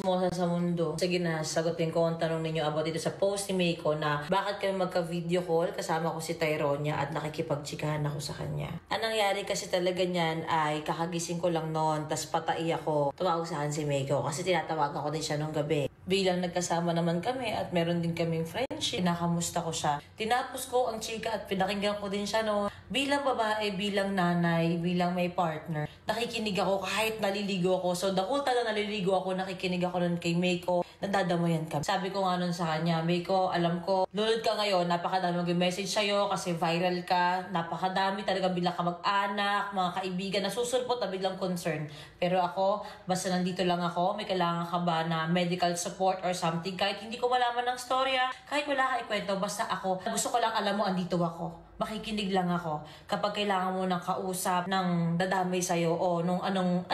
Mosa sa mundo. Sige na, sagutin ko ang tanong ninyo about dito sa post ni Meiko na bakit kami magka-video call kasama ko si Tyronia at nakikipagtsikahan ako sa kanya. Ang nangyari kasi talaga niyan ay kakagising ko lang noon, tas patai ako. Tumawag sa akin si Meiko kasi tinatawagan ko din siya nung gabi. Bilang nagkasama naman kami at meron din kaming friendship, nakamusta ko siya. Tinapos ko ang chika at pinakinggan ko din siya no. Bilang babae, bilang nanay, bilang may partner, nakikinig ako kahit naliligo ako. So the whole time na naliligo ako, nakikinig ako nun kay Meiko, nadadamayan kami. Sabi ko nga nun sa kanya, Meiko, alam ko, lulod ka ngayon, napakadami mag-message sa'yo kasi viral ka, napakadami talaga bilang ka mag-anak, mga kaibigan, nasusulpot na biglang concern. Pero ako, basta nandito lang ako, may kailangan ka ba na medical support or something, kahit hindi ko malaman ng storya, kahit wala ka ikwento, basta ako, gusto ko lang alam mo, andito ako. Makikinig lang ako kapag kailangan mo ng kausap, ng dadamay sa'yo o kung anong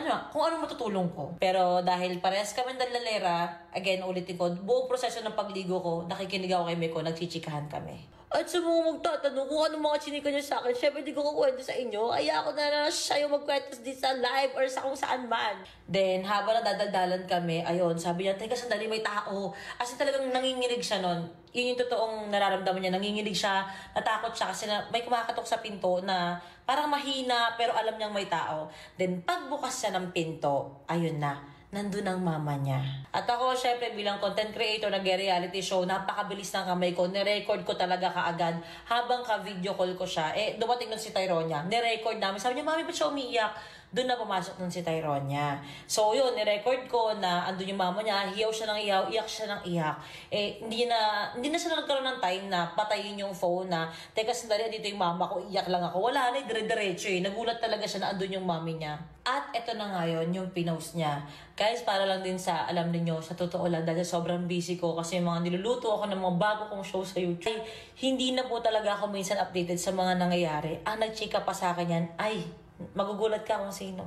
matutulong ko. Pero dahil parehas kami dalalera, again, ulitin ko, buong proseso ng pagligo ko, nakikinig ako kay Meiko, nagchichikahan kami. At sa mga magtatanong kung anong mga chinika niya sa akin, syempre di ko kukwento sa inyo. Kaya ako na siya yung magkwento dito sa live or sa kung saan man. Then, habang nadadaldalan kami, ayun, sabi niya, teka sandali, may tao. As in, talagang nanginginig siya nun. Yun yung totoong nararamdaman niya. Nanginginig siya, natakot siya kasi may kumakatok sa pinto na parang mahina pero alam niyang may tao. Then, pagbukas siya ng pinto, ayun na. Nandun ang mama niya. At ako, syempre, bilang content creator, nag-reality show, napakabilis ng kamay ko. Nirecord ko talaga kaagad habang ka-video call ko siya. Dumating nun si Tyronia. Nirecord namin. Sabi niya, mami, ba't siya umiiyak? Doon na pumasok nun si Tyronia. So, yun, nirecord ko na andun yung mama niya, hiyaw siya ng hiyaw, iyak siya ng iyak. Hindi na siya nagkaroon ng time na patayin yung phone na, teka, sandali, dito yung mama ko, iyak lang ako. Wala na, dire-diretso eh. Nagulat talaga siya na andun yung mami niya. At eto na ngayon, yung pinost niya. Guys, para lang din sa, alam niyo sa totoo lang, dahil sobrang busy ko kasi mga niluluto ako ng mga bago kong show sa YouTube. Ay, hindi na po talaga ako minsan updated sa mga nangyayari. Ang nagchika pa sa akin yan, ay, magugulat ka kung sino.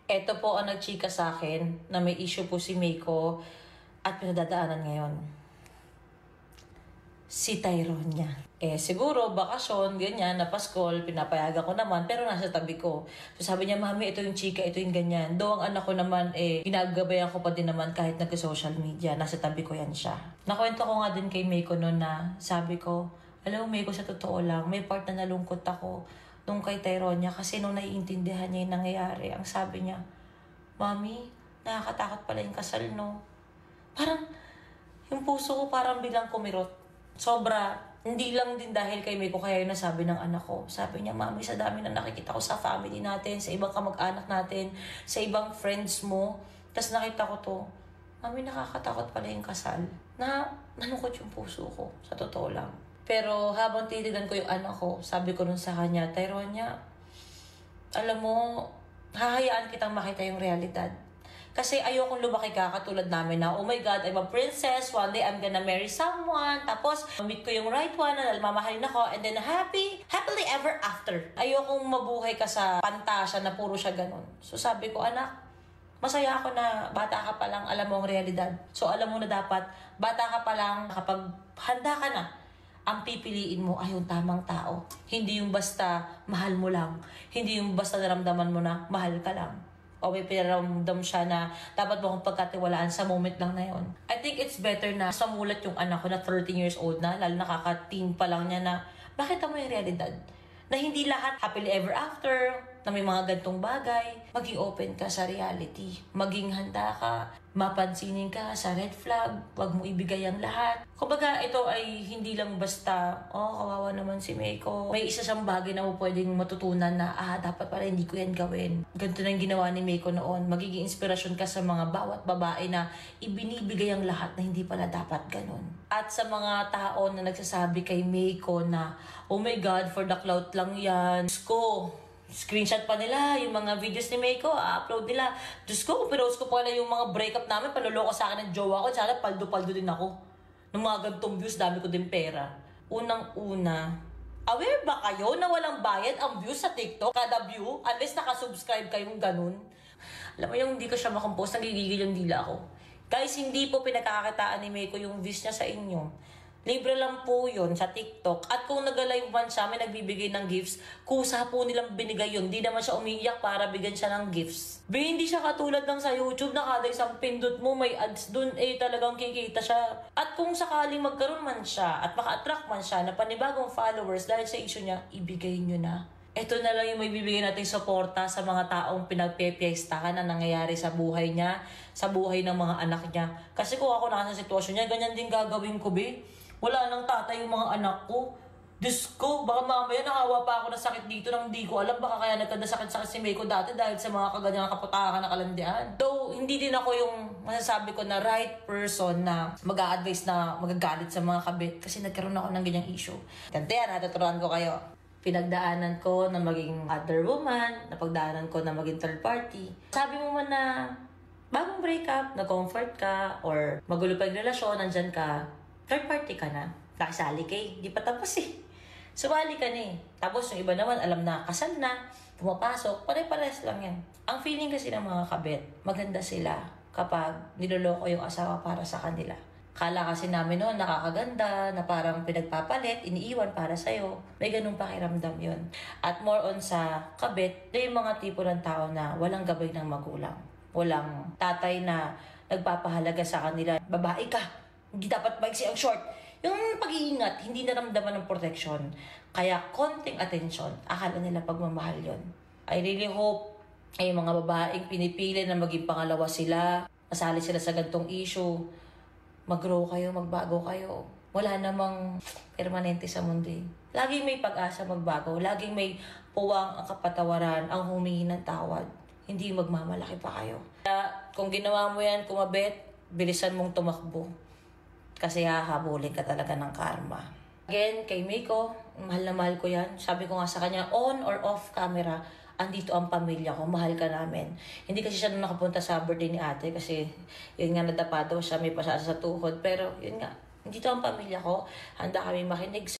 Ito po ang nagchika sa akin na may issue po si Meiko at pinadadaanan ngayon. Si Tyronia. Siguro, bakasyon, ganyan, napaskol, pinapayagan ko naman, pero nasa tabi ko. So sabi niya, mami, ito yung chika, ito yung ganyan. Doon ang anak ko naman, ginagabayan ko pa din naman kahit nag-social media. Nasa tabi ko yan siya. Nakwento ko nga din kay Meiko noon na sabi ko, alam mo, Meiko, sa totoo lang, may part na nalungkot ako nung kay Tyronia kasi nung naiintindihan niya yung nangyayari, ang sabi niya, mami, nakakatakot pala yung kasal, no? Parang, yung puso ko parang bilang kumirot. Sobra, hindi lang din dahil kay Meiko kaya yung nasabi ng anak ko. Sabi niya, mami, sa dami na nakikita ko sa family natin, sa ibang kamag-anak natin, sa ibang friends mo, tas nakita ko to, mami, nakakatakot pala yung kasal. Nanukot yung puso ko, sa totoo lang. Pero habang tinitignan ko yung anak ko, sabi ko nun sa kanya, Tyronia, alam mo, hahayaan kitang makita yung realidad. Kasi ayokong lumaki ka katulad namin na, oh my God, I'm a princess, one day I'm gonna marry someone, tapos meet ko yung right one, na mamahalin ako, and then happily ever after. Ayokong mabuhay ka sa pantasya na puro siya ganun. So sabi ko, anak, masaya ako na bata ka pa lang, alam mo ang realidad. So alam mo na dapat, bata ka pa lang, kapag handa ka na, ang pipiliin mo ay yung tamang tao. Hindi yung basta mahal mo lang. Hindi yung basta naramdaman mo na mahal ka lang. O may pinaramdam siya na dapat mo kong pagkatiwalaan sa moment lang na yon. I think it's better na samulat yung anak ko na 13 years old na, lalo nakaka-teen pa lang niya na, bakit mo yung realidad? Na hindi lahat happily ever after, na may mga gantong bagay. Maging open ka sa reality. Maging handa ka. Mapansinin ka sa red flag. Huwag mo ibigay ang lahat. Kumbaga, ito ay hindi lang basta, kawawa naman si Meiko. May isa siyang bagay na mo pwedeng matutunan na, dapat pala hindi ko yan gawin. Ganito na yung ginawa ni Meiko noon. Magiging inspirasyon ka sa mga bawat babae na ibinibigay ang lahat na hindi pala dapat ganun. At sa mga tao na nagsasabi kay Meiko na, oh my God, for the clout lang yan. Diyos ko, screenshot pa nila yung mga videos ni Meiko, upload nila. Diyos ko, pinost ko pa na yung mga breakup namin, panuloko sa akin ng jowa ko, tsaka paldo-paldo din ako. Nung mga gantong views, dami ko din pera. Unang-una, aware ba kayo na walang bayad ang views sa TikTok? Kada view, unless nakasubscribe kayong ganun. Alam mo yung hindi ko siya makompose, nagigigil yung dila ko. Guys, hindi po pinagkakakitaan ni Meiko yung views niya sa inyo. Libre lang po yun sa TikTok. At kung nag-live man siya, may nagbibigay ng gifts, kusa po nilang binigay yun. Hindi naman siya umiiyak para bigyan siya ng gifts. Hindi siya katulad ng sa YouTube na kada isang pindot mo may ads dun, talagang kikita siya. At kung sakaling magkaroon man siya at maka-attract man siya na panibagong followers dahil sa issue niya, ibigay nyo na. Ito na lang yung may bibigay nating suporta sa mga taong pinagpepiestahan na nangyayari sa buhay niya, sa buhay ng mga anak niya. Kasi kung ako nasa sitwasyon niya, ganyan din gagawin ko, be. Wala nang tatay yung mga anak ko. Diyos ko, baka mamaya nakawa pa ako ng sakit dito nang hindi ko alam. Baka kaya nagkadasakit-sakit si Meiko dati dahil sa mga kaganyang kaputakan na kalandian. Though, hindi din ako yung masasabi ko na right person na mag-a-advise na magagalit sa mga kabit kasi nagkaroon ako ng ganyang issue. Ganito yan, natuturuan ko kayo. Pinagdaanan ko na maging other woman, napagdaanan ko na maging third party. Sabi mo man na bagong breakup, na-comfort ka, or magulo pa yung relasyon, nandyan ka, third party ka na. Nakisali kay, di pa tapos eh. Sumali ka na eh. Tapos yung iba naman, alam na, kasal na, pumapasok, pare-pares lang yan. Ang feeling kasi ng mga kabit, maganda sila kapag niloloko yung asawa para sa kanila. Kala kasi namin noon, nakakaganda, na parang pinagpapalit, iniiwan para sa'yo. May ganung pakiramdam yun. At more on sa kabit, na yung mga tipo ng tao na walang gabay ng magulang. Walang tatay na nagpapahalaga sa kanila. Babae ka, hindi dapat maiksi ang short. Yung pag-iingat, hindi naramdaman ng protection. Kaya konting attention, akala nila pagmamahal yon. I really hope ay mga babaeng pinipili na maging pangalawa sila, masali sila sa gantong issue, mag-grow kayo, magbago kayo. Wala namang permanente sa mundo eh. Laging may pag-asa magbago, laging may puwang ang kapatawaran, ang humingi ng tawad. Hindi magmamalaki pa kayo. Kaya kung ginawa mo yan, kumabit, bilisan mong tumakbo. Kasi hahabulin ka talaga ng karma. Again, kay Meiko, mahal na mahal ko yan. Sabi ko nga sa kanya, on or off camera, andito ang pamilya ko, mahal ka namin. Hindi kasi siya nung nakapunta sa birthday ni ate kasi yun nga nadapa daw siya, may pasasa sa tuhod. Pero yun nga, andito ang pamilya ko, handa kami makinig